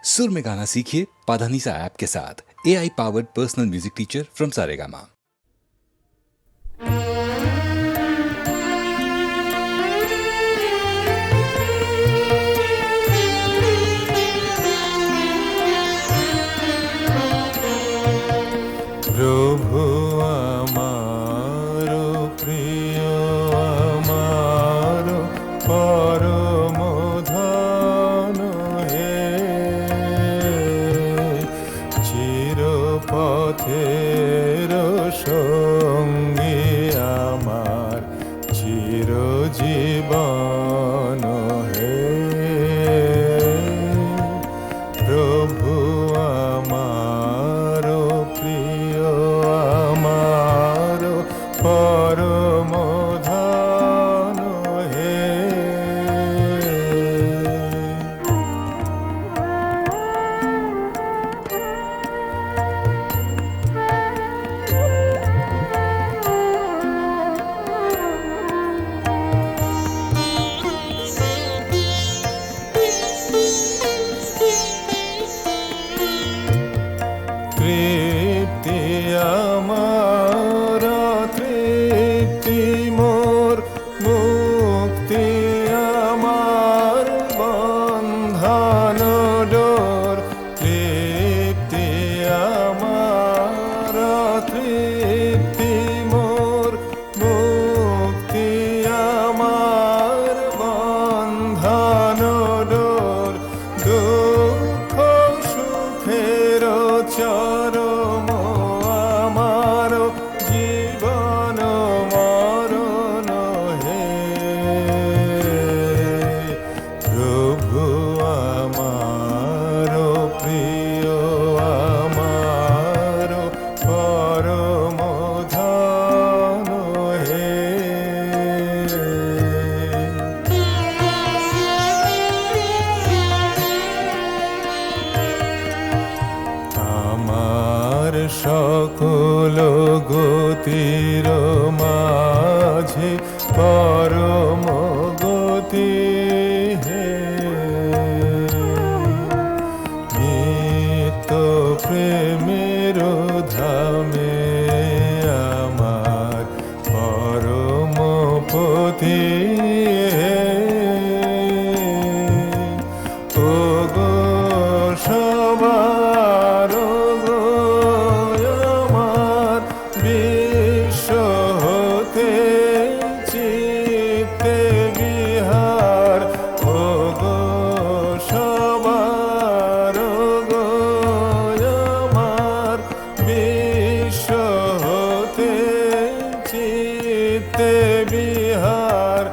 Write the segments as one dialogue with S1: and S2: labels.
S1: सुर में गाना सीखिए पाधानीसा ऐप के साथ। AI powered personal music teacher from Saregama.
S2: প্রভু আমার প্রিয় আমার পরম ধন হে, চিরপথের সঙ্গী আমার চিরজীবন হে। প্রভু আমার প্রিয় আমার পরম ধন হে। তৃপ্তি আমার তৃপ্তি মোর, মুক্তি আমার বন্ধন ডোর। তৃপ্তি আমার তৃপ্তি মোর, মুক্তি আমার বন্ধন ডোর। দুঃখ সুখের চরম আমার জীবন মরণ হে। প্রভু আমার প্রিয় আমার পরম ধন হে। আমার সকল গতির মাঝে পরম গতি হে। নিত্য প্রেমের ধামে আমার পরম পতি হে। ও গো সবার গো আমার বিশ্ব হতে চিত্তে বিহার। ও গো সবার গো আমার বিশ্ব হতে চিত্তে বিহার।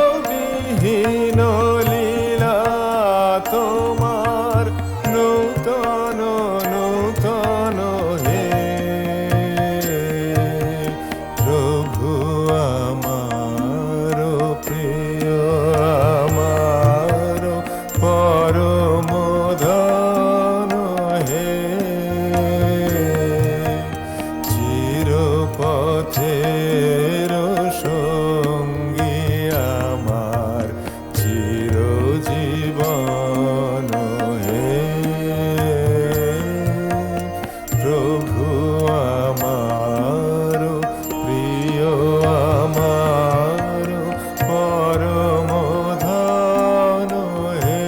S2: অন্তবিহীন লীলা তোমার নূতন নূতন হে। প্রভু আমার প্রিয় আমার পরম ধন হে। চিরপথের সঙ্গী আমার চিরজীবন হে। প্রভু আমার প্রিয় আমার পরম ধন হে।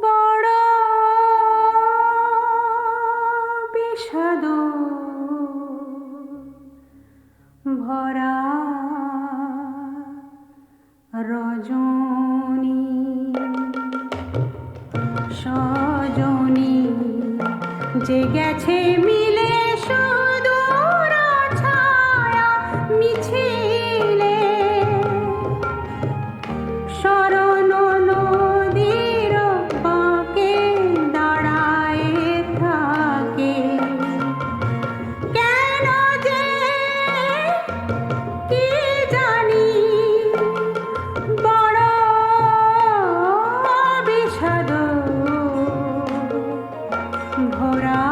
S3: বড় বিষাদ ভরা রজনী, সজনী যে গেছে মিলে সুদূর ছায়া মিছিলে। শরণ নদীর বাঁকে দাঁড়ায় থাকে। কেন যে কি জানি বড় বিষাদ ভরা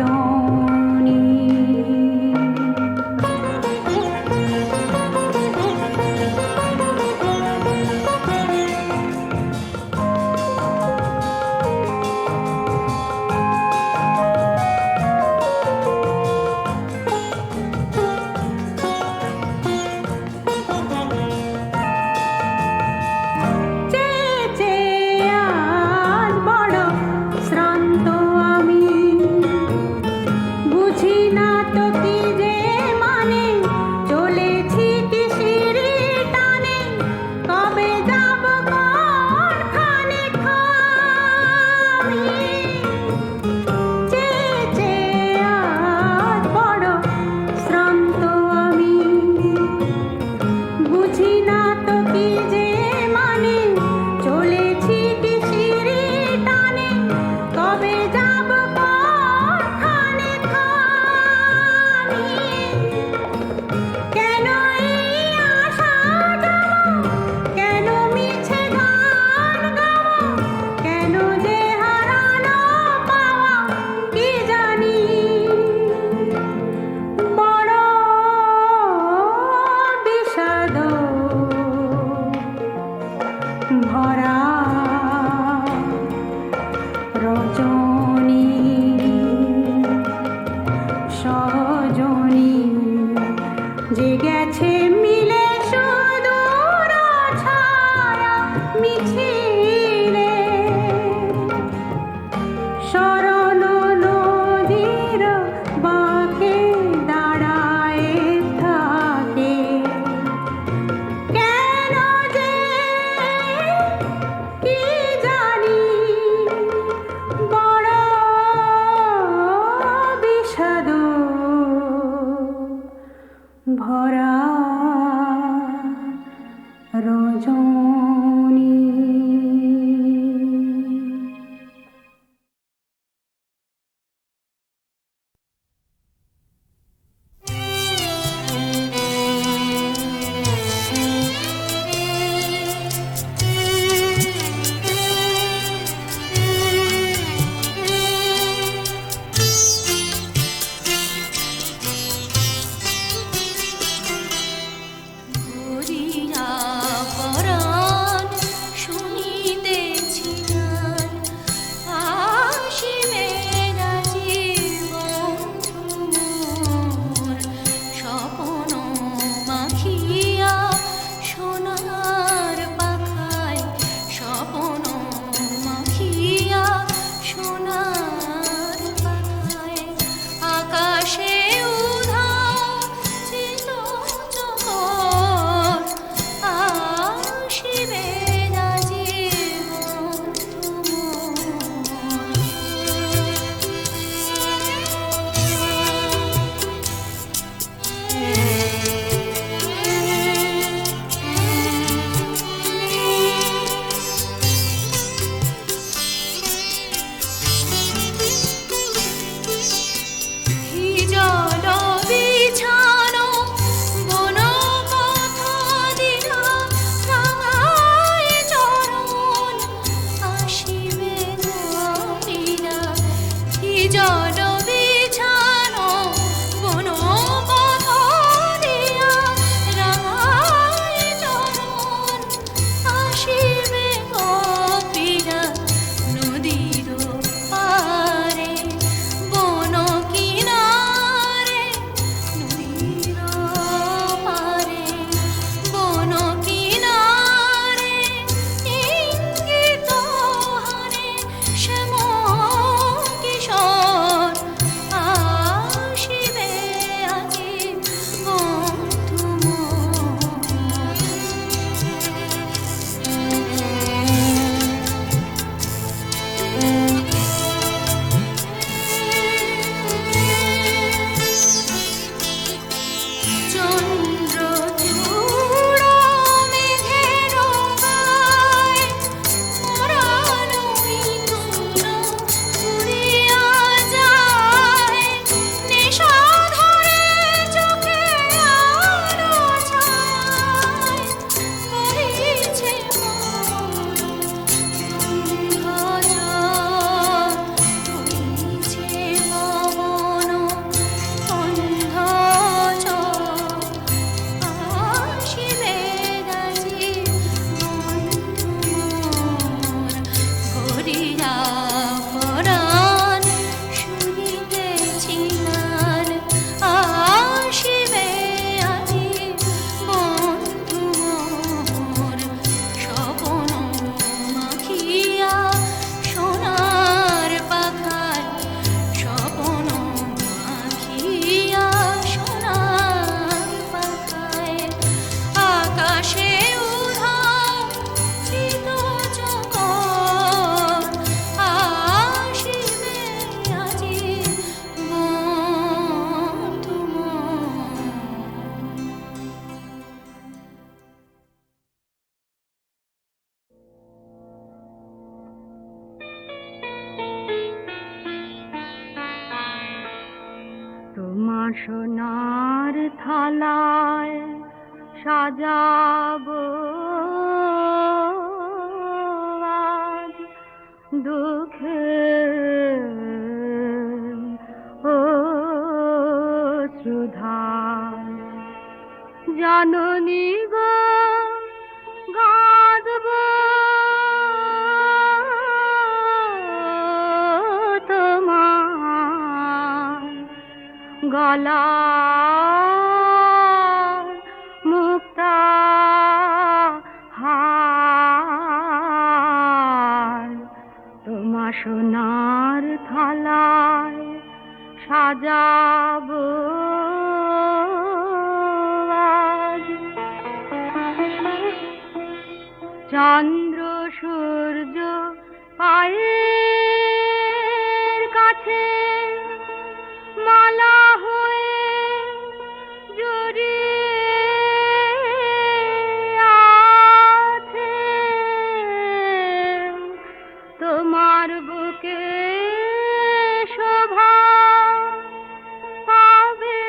S3: রজনী চেয়ে চেয়ে আজ বড় শ্রান্ত আমি, বুঝি না তো কি যে মানে, চলেছি কিসিরি টানে, কবে যাব কোনখানে আমি। চেয়ে চেয়ে আজ বড় শ্রান্ত আমি, বুঝি না তো কি যে মানে, চলেছি কিসিরি টানে, কবে যাব কোনখানে আমি। কেন এই আশা যাব, কেন মিছে গান গাব, কেন যে হারানো পাওয়া কি জানি, বড় বিষাদ ভরা রজনী সজনী, যে গেছে মিলে সুদূর ছায়া মিছিলে, শরণ নদীর বাঁকে দাঁড়ায় থাকে, কেন যে কি জানি, বড় বিষাদ ভরা তোমার সোনার থালায় সাজাবো আজ দুঃখের অশ্রুধার। জাননী গো গাঁদবো তোমার গলার মুক্তা হার। তোমার সোনার থালায় সাজাবো আজ। চন্দ্র সূর্য পায়ের কাছে মালা হয়ে জড়িয়ে আছে। তোমার বুকে শোভা পাবে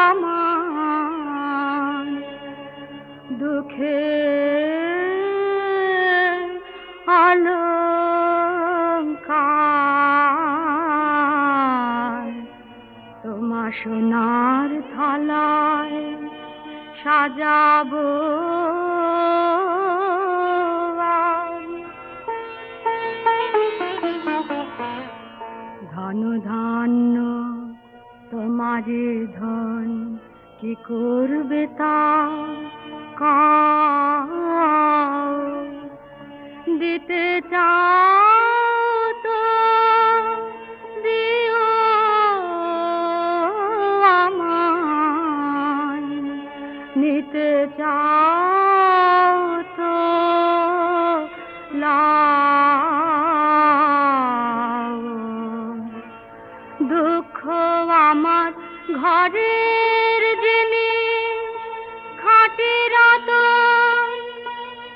S3: আমার দুঃখের অলংকার। তোমার সোনার থালায় সাজাবো আজ। ধন ধান্য তোমারে ধন কি করবে তা কাও। দিতে চাও তো দিও আমায়, নিতে চাও তো লাও। দুঃখ আমার ঘরের জিনিস খাঁটি রতন,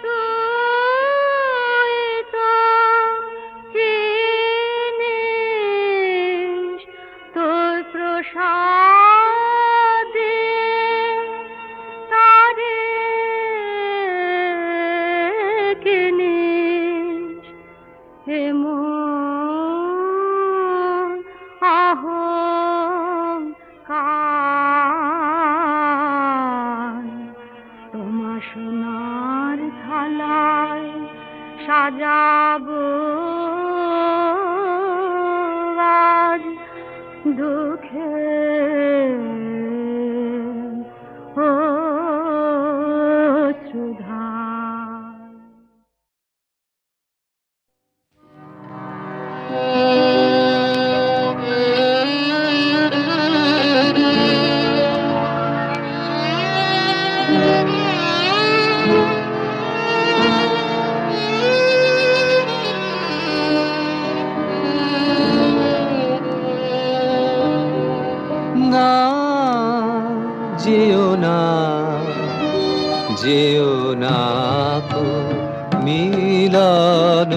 S3: তুই তো চিনিস তোর প্রসাদে তারে কিনিস। হে মন অহংকার, তোমার সোনার থালায় সাজাবো আজ দুঃখের অশ্রুধার।
S4: না যেও না, যেও না কো মিলন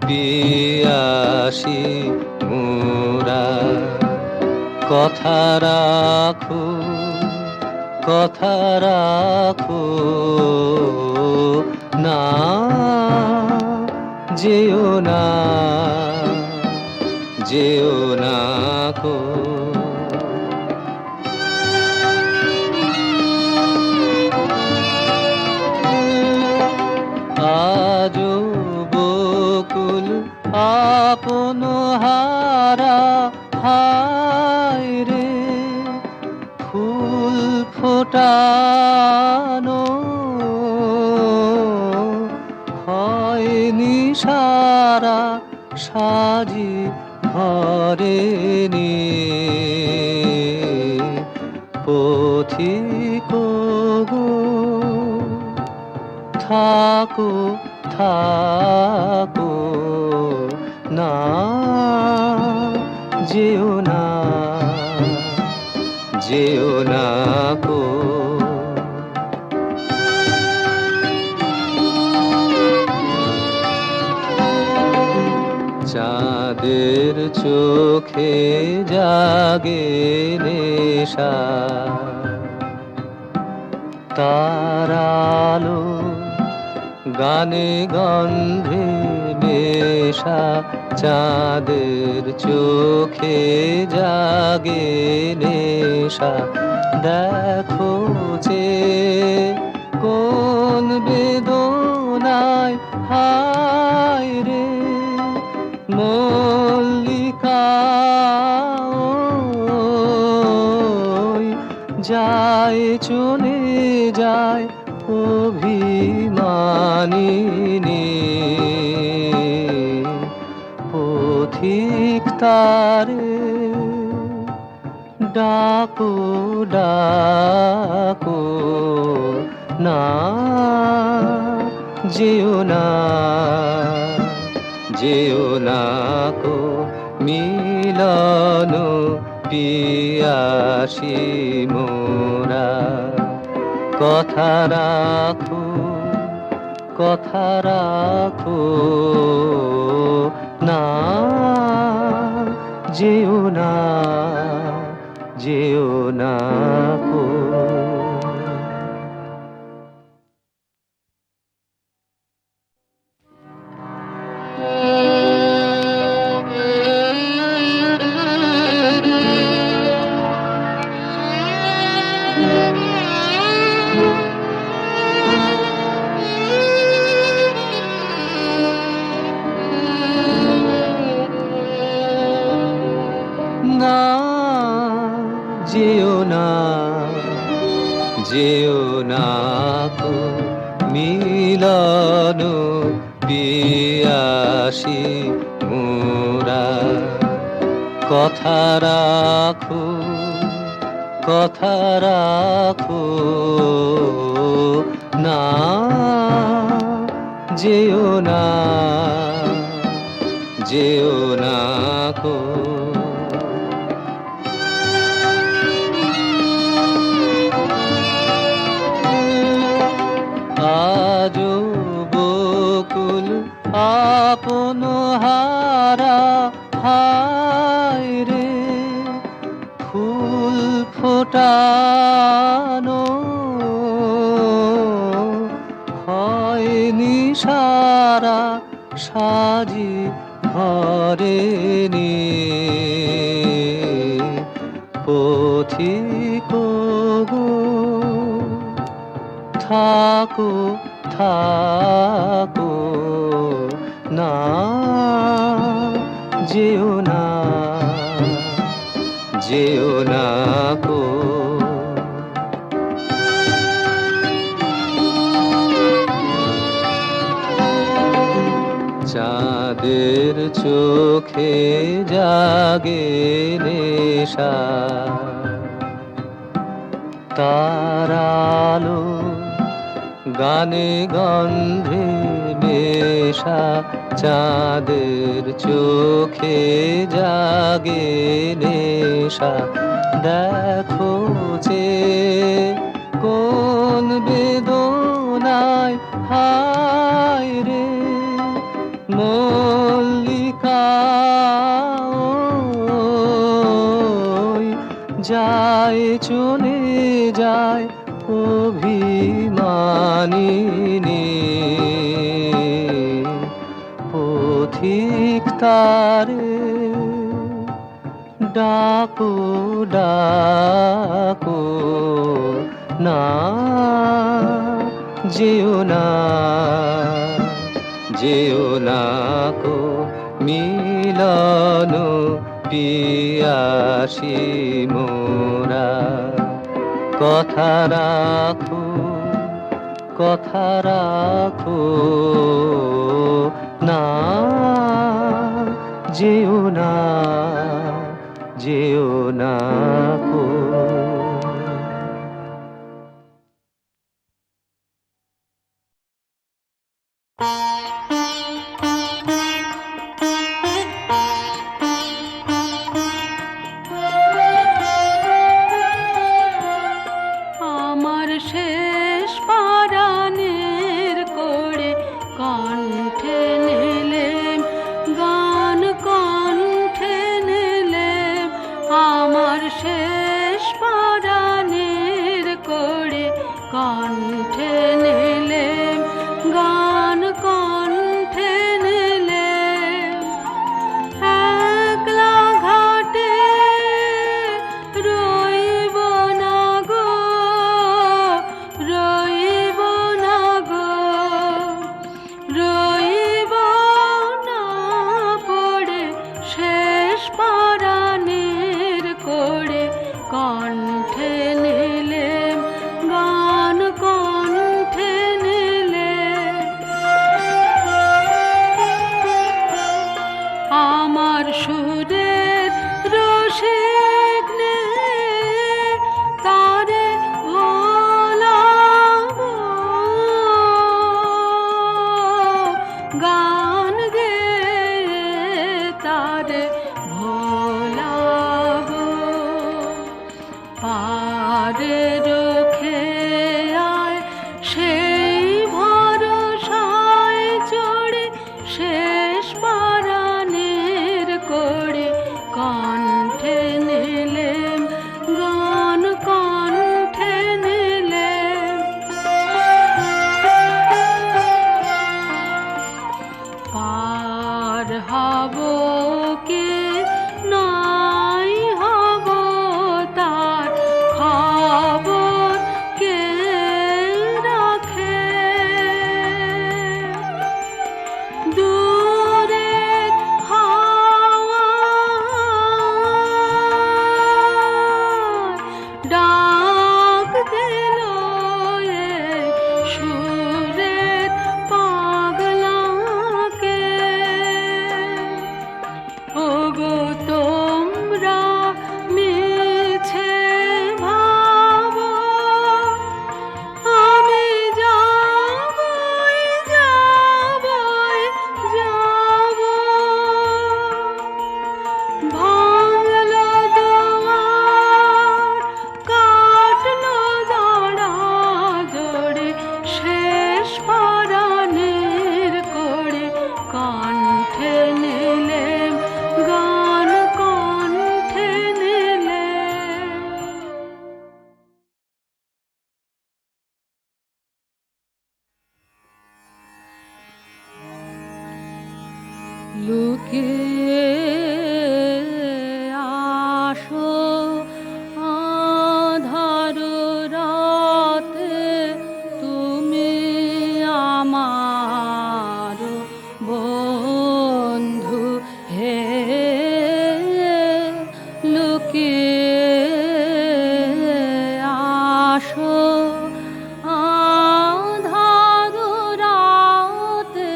S4: পিয়াসী মোরা। কথা রাখো, কথা রাখো, না যেও না, যেও না কো। আজো বকুল আপন হারা হায় রে, ফুল ফোটানো হয়নি সারা সাজি ঘরে নে। পথিক গো থাকো, থাকো, না যেও না, যেও না কো। চাঁদ চাঁদের চোখে জাগে নেশা, তার আলো গানে গন্ধে মেশা, চাঁদের চোখে জাগে নেশা। দেখো যে কোন বেদনায় হায় রে মল্লিকা ওই যায় চলে যায় অভিমানিনী, পথিক তারে ডাকো ডাকো না, যেও না যেও না কো মিলন পিয়াসী মোরা। কথা রাখো কথা রাখো না, যেও না যেও না কো। না যেও না যেও না কো মিলন পিয়াসী মোরা। কথা রাখো কথা রাখো না, যেও না যেও না কো। আজো বকুল আপন হারা হায় রে, ফুল ফোটানো হয়নি সারা সাজি ভরেনি, পথিক গো থাকো থাকো না, যেও না যেও না কো। চাঁদের চোখে জাগে নেশা, তার আলো গানে গন্ধে মেশা, চাঁদের চোখে জাগে নেশা। দেখো যে কোন বেদনায় হায় রে মল্লিকা ওই যায় চলে যায় অভিমানিনী, পথিক তারে ডাকো ডাকো না, যেও না যেও না কো মিলন পিয়াসী মোরা। কথা রাখো কথা রাখো না, যেও না যেও না কো।
S3: আমার শেষ পরাণের করে কণ্ঠে নিলেম গান কণ্ঠ শেষ পরাণের করে কণ্ঠে নিলেম গান, কণ্ঠে নিলেম একলা ঘাটে রইব না গো, রইব না গো, রইব না পড়ে শেষ পরাণের করে কণ্ঠে নিলেম গান, কণ্ঠে নিলেম আমার সুরের রসিক নে তারে ভোলাবো, গান গেয়ে তারে ভোলাবো পারে রোখে আয় সেই ভরসায় চড়ে শেষ পরাণের করে কণ্ঠে নিলেম গান, কণ্ঠে নিলেম পার হব কি নাই হব তার খবর কে রাখে, দূরের হাওয়া ডাক দিল এই সুরের পাগলাকে, ওগো তোমরা মিছে ভাবো আমি যাবই, যাবই, যাব ভাঙলো দুয়ার কাটলো দড়া জড়ে শেষ পরাণের করে কণ্ঠে নিলেম গান, কণ্ঠে নিলেম লুকিয়ে আসো আঁধার রাতে তুমি আমার বন্ধু হে, লুকিয়ে আসো আঁধার রাতে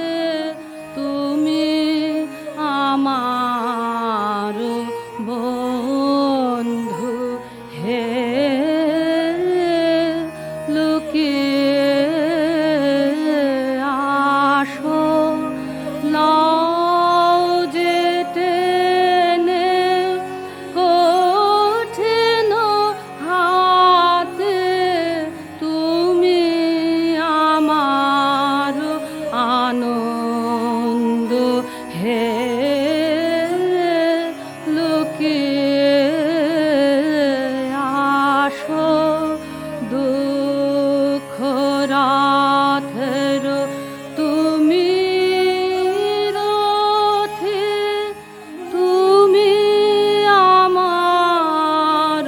S3: তুমি আমার বন্ধু হে, লুকিয়ে আসো লও যে টেনে কঠিন হাতে তুমি আমার আনন্দ হে, লুকিয়ে আসো দুঃখ রাতের তুমি রথে, তুমি আমার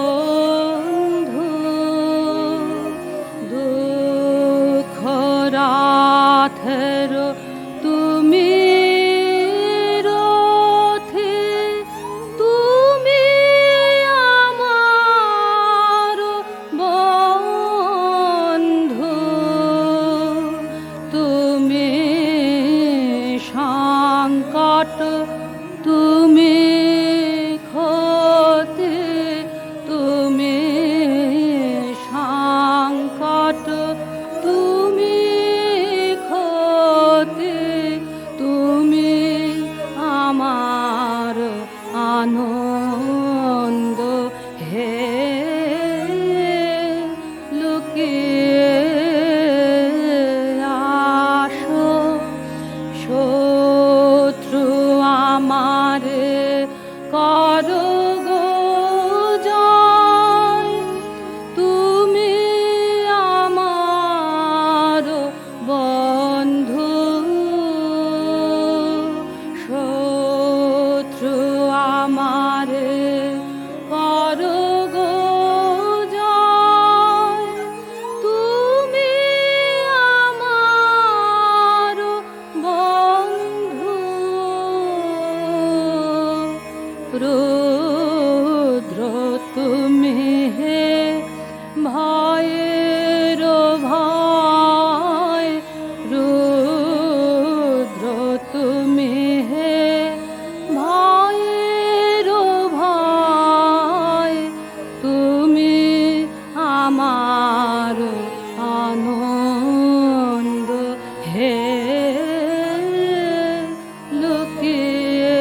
S3: বন্ধু, দুঃখ রাতের তুমি রথে, তুমি আমার বন্ধু, তুমি সংকট, তুমি ক্ষতি, তুমি সংকট, তুমি ক্ষতি, তুমি আমার আনন্দ হে, লুকিয়ে আসো শত্রু আমারে করো গো রুদ্র তুমি হে ভয়ের ভয়, রুদ্র তুমি হে ভয়ের ভয়, তুমি আমার আনন্দ হে লুকিয়ে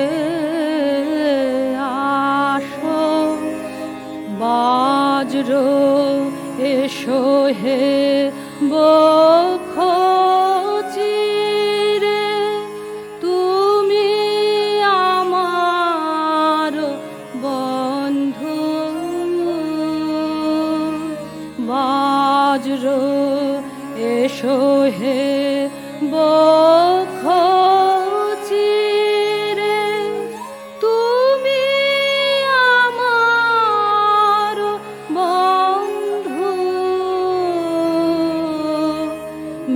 S3: আসো বজ্র এসো হে বক্ষ চিরে, তুমি আমার বন্ধু বজ্র এসো হে বক্ষ চিরে, তুমি আমার বন্ধু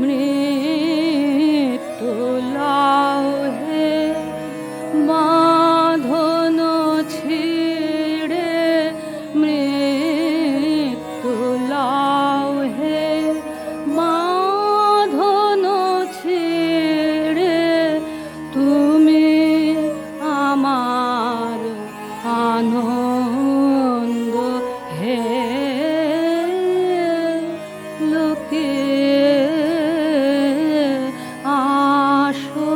S3: মৃত্যু লাও হে বাঁধন ছিড়ে, মৃত্যু লাও হে বাঁধন ছিড়ে, তুমি আমার আনন্দ হে লুকিয়ে আসো।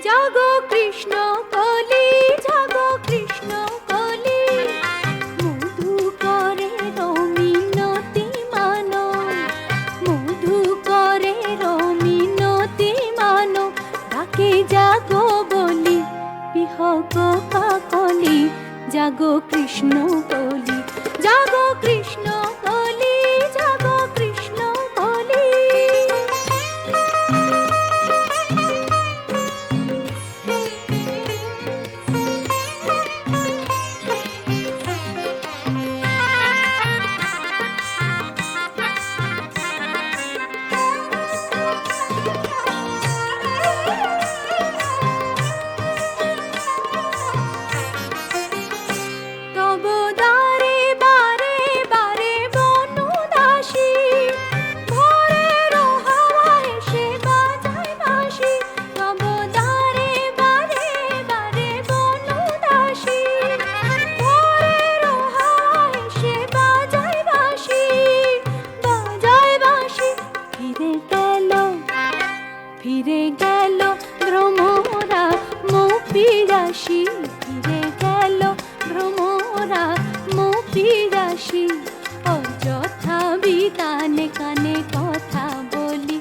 S3: জাগো কৃষ্ণ কলি, জাগো কৃষ্ণ কলি, মধু করে রমিনতি মানো, মধু করে রমিনতি মানো, ডাকে জাগো বলি বিহগ কাকলি, জাগো কৃষ্ণ কলি, জাগো কৃষ্ণ কলি, জাগো কৃষ্ণ কলি। তব দ্বারে বারে বারে বনদাসী, ভোরের হাওয়া এসে বাজায় বাঁশি, তব দ্বারে বারে বারে বনদাসী, ভোরের হাওয়া এসে বাজায় বাঁশি, বাজায় বাঁশি। ফিরে গেল ভ্রমরা মৌপিরাসি, ফিরে গেল ভ্রমরা মৌপিরাসি, অযথা বিতানে কানে কথা বলি,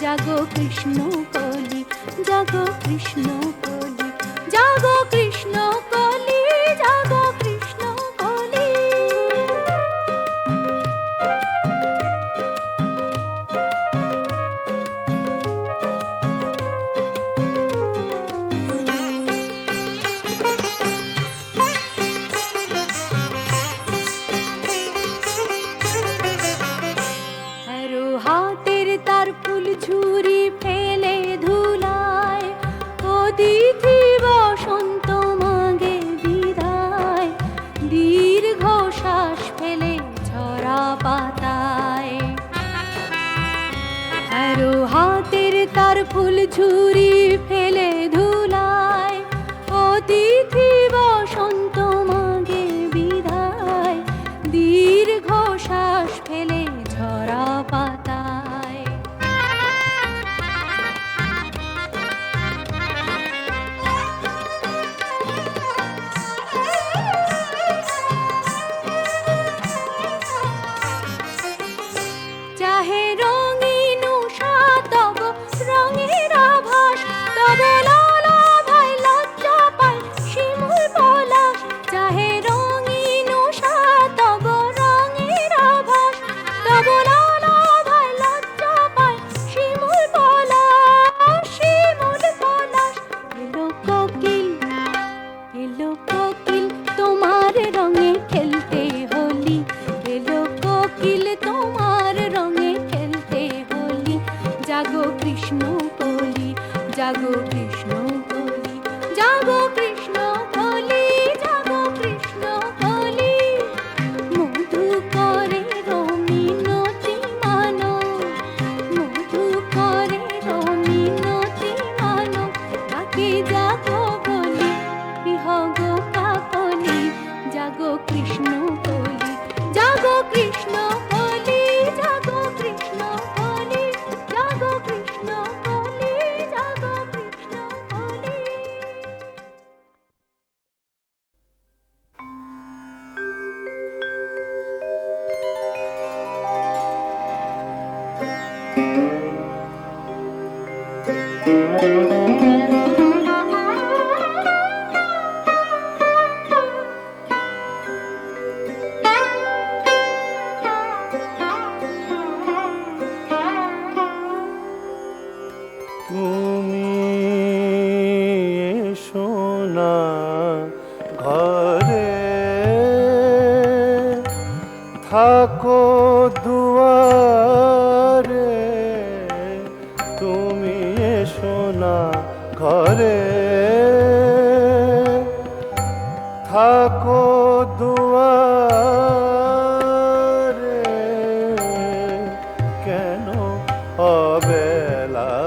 S3: জাগো কৃষ্ণ কলি, জাগো কৃষ্ণ কলি, জাগো কৃষ্ণ কলি, জাগো কৃষ্ণ কলি। হাতের তার ফুল ঝুরি ফেলে ধুলায়, অতিথি বসন্ত মাগে বিদায়, দীর্ঘ শ্বাস ফেলে ঝরা পাতায়। হাতের তার ফুল ঝুরি ফেলে ধুলায়, অতিথি বসন্ত মাগে বিদায়, দীর্ঘ শ্বাস ফেলে ঝরা পাতায়। জাগো কৃষ্ণ কলি, জাগো কৃষ্ণ কলি, জাগো কৃষ্ণ কলি, জাগো কৃষ্ণ কলি। মধু করে রমিনতি মানো, মধু করে রমিনতি মানো, তাকে জাগো বলি বিহগ কাকলি, জাগো কৃষ্ণ কলি, জাগো কৃষ্ণ কলি, জাগো কৃষ্ণ কলি, জাগো কৃষ্ণ কলি, জাগো কৃষ্ণ কলি।
S2: তুমি এসো না ঘরে, থাকো দুয়ারে। তুমি এসো না ঘরে, থাকো দুয়ারে। কেন অবেলার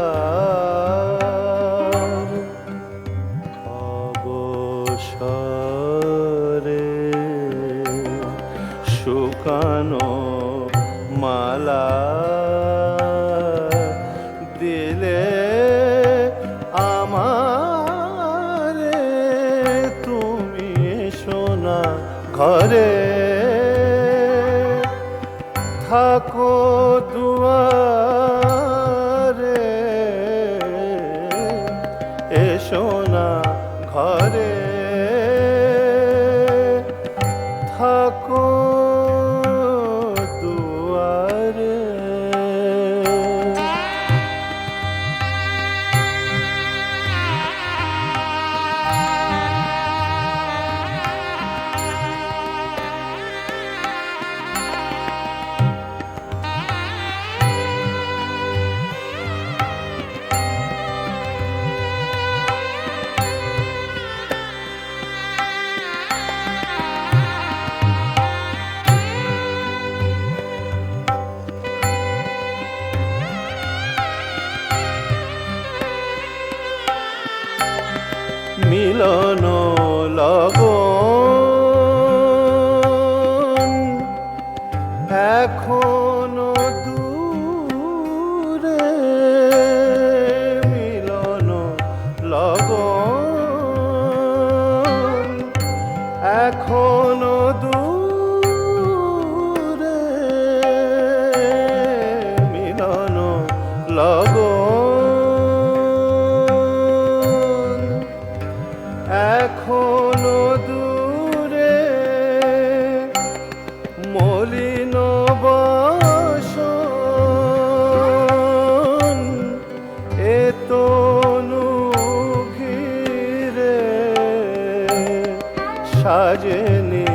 S2: অবসরে শুকানো মালা দিলে আমারে। তুমি এসো না ঘরে, থাকো দুয়ারে। এসো না ঘরে, থাকো দুয়ারে। মিলন লগন এখনো দূরে। মিলন লগন এখনো দূরে। মিলন লগন এখনো দূরে। মলিন বসন এ তনু ঘিরে। সাজেনি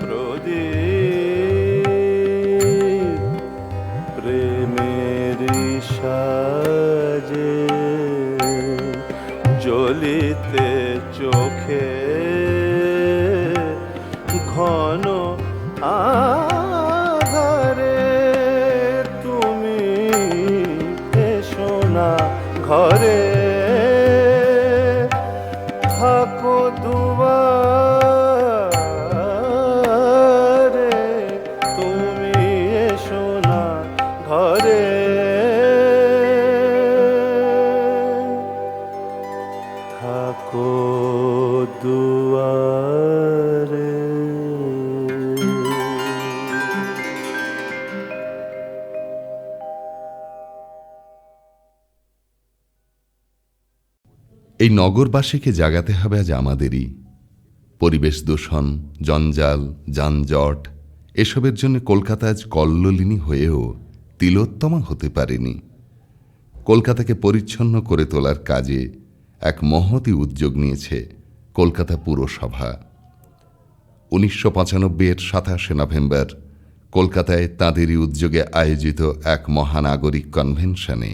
S2: প্রদীপ প্রেমের সাজে। জ্বলিতে চোখে ঘন আধারে। তুমি এসো না ঘরে, থাকো দুয়ারে। তুমি এসো না ঘরে, থাকো দুয়ারে।
S5: এই নগরবাসীকে জাগাতে হবে আজ আমাদেরই। পরিবেশ দূষণ, জঞ্জাল, যানজট এসবের জন্য কলকাতা আজ কল্লোলিনী হয়েও তিলোত্তমা হতে পারেনি। কলকাতাকে পরিচ্ছন্ন করে তোলার কাজে এক মহতী উদ্যোগ নিয়েছে কলকাতা পুরসভা। 1995 এর 27 নভেম্বর কলকাতায় তাঁদেরই উদ্যোগে আয়োজিত এক মহানাগরিক কনভেনশনে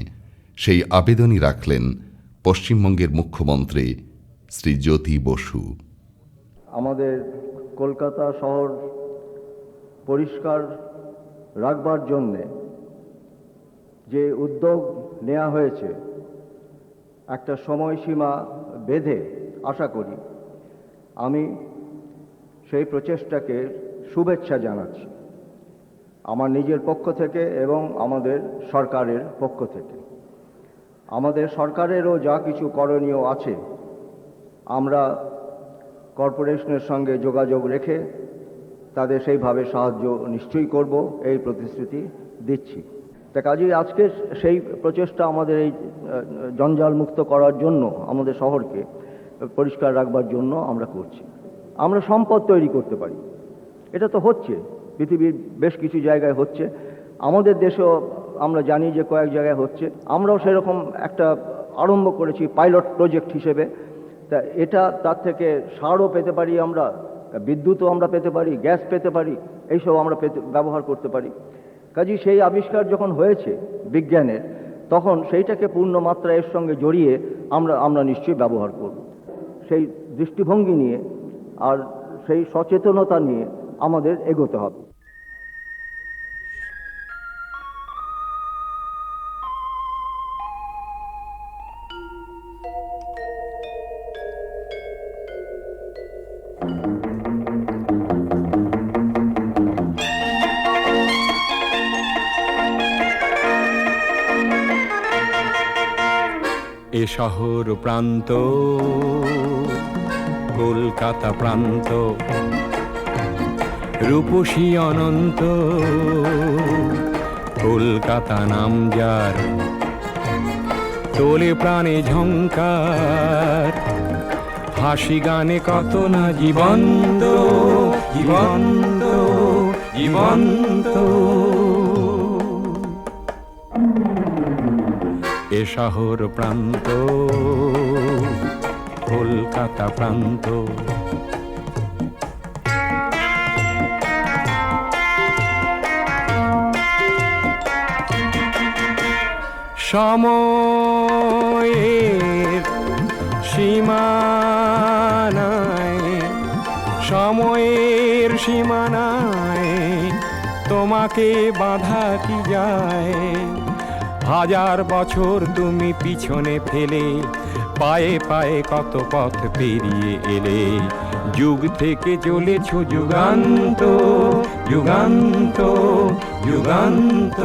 S5: সেই আবেদনই রাখলেন পশ্চিমবঙ্গের মুখ্যমন্ত্রী শ্রী জ্যোতি বসু।
S6: আমাদের কলকাতা শহর পরিষ্কার রাখবার জন্যে যে উদ্যোগ নেওয়া হয়েছে, একটা সময়সীমা বেঁধে আশা করি আমি সেই প্রচেষ্টাকে শুভেচ্ছা জানাচ্ছি আমার নিজের পক্ষ থেকে এবং আমাদের সরকারের পক্ষ থেকে। আমাদের সরকারেরও যা কিছু করণীয় আছে আমরা কর্পোরেশনের সঙ্গে যোগাযোগ রেখে তাদের সেইভাবে সাহায্য নিশ্চয়ই করব, এই প্রতিশ্রুতি দিচ্ছি। তা কাজেই আজকে সেই প্রচেষ্টা আমাদের এই জঞ্জাল মুক্ত করার জন্য, আমাদের শহরকে পরিষ্কার রাখবার জন্য আমরা করছি। আমরা সম্পদ তৈরি করতে পারি, এটা তো হচ্ছে, পৃথিবীর বেশ কিছু জায়গায় হচ্ছে, আমাদের দেশেও আমরা জানি যে কয়েক জায়গায় হচ্ছে। আমরাও সেরকম একটা আরম্ভ করেছি পাইলট প্রজেক্ট হিসেবে। তা এটা তার থেকে সারও পেতে পারি, আমরা বিদ্যুৎও আমরা পেতে পারি, গ্যাস পেতে পারি, এইসব আমরা ব্যবহার করতে পারি। কাজেই সেই আবিষ্কার যখন হয়েছে বিজ্ঞানের, তখন সেইটাকে পূর্ণ মাত্রা এর সঙ্গে জড়িয়ে আমরা নিশ্চয়ই ব্যবহার করব। সেই দৃষ্টিভঙ্গি নিয়ে আর সেই সচেতনতা নিয়ে আমাদের এগোতে হবে।
S7: এ শহর প্রান্ত কলকাতা প্রান্ত, রূপসী অনন্ত কলকাতা নাম যার, তোলে প্রাণে ঝংকার, হাসি গানে কত না জীবন্ত জীবন্ত জীবন্ত। এ শহর প্রান্ত কলকাতা প্রান্ত। সময়ের সীমানায়, সময়ের সীমানায় তোমাকে বাধা কি যায়? হাজার বছর তুমি পিছনে ফেলে পায়ে পায়ে কত পথ পেরিয়ে এলে, যুগ থেকে চলেছ যুগান্ত যুগান্ত যুগান্ত।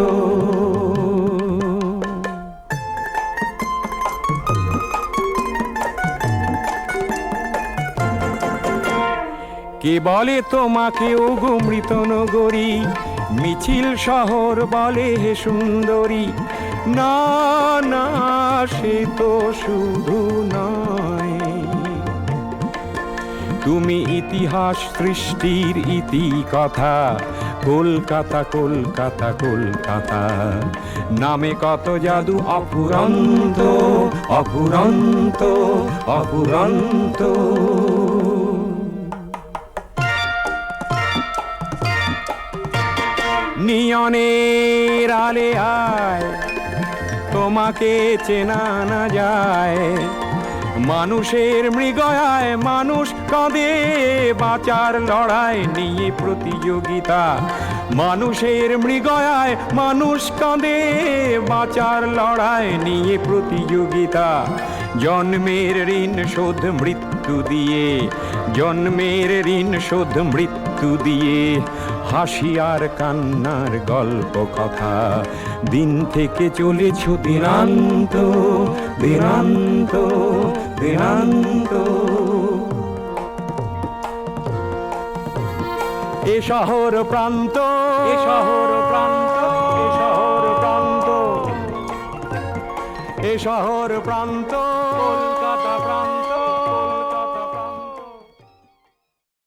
S7: কে বলে তোমাকে ওগো মৃত নগরী, মিছিল শহর বলে হে সুন্দরী। না না, সে তো শুধু নয়, তুমি ইতিহাস সৃষ্টির ইতি কথা। কলকাতা কলকাতা কলকাতা, নামে কত জাদু অফুরন্ত অফুরন্ত অফুরন্ত। নিয়নের আলে আয়, তোমাকে চেনা না যায়। মানুষের মৃগয়ায় মানুষ কাঁদে, বাঁচার লড়াই নিয়ে প্রতিযোগিতা। মানুষের মৃগয়ায় মানুষ কাঁদে, বাঁচার লড়াই নিয়ে প্রতিযোগিতা। জন্মের ঋণ শোধ মৃত্যু দিয়ে, জন্মের ঋণ শোধ মৃত্যু দিয়ে। হাসি আর কান্নার গল্প কথা, দিন থেকে চলেছ দিনান্ত দিনান্ত দিনান্ত। এ শহর প্রান্ত, এ শহর প্রান্ত, এ শহর প্রান্ত, এ শহর প্রান্ত কলকাতা প্রান্ত।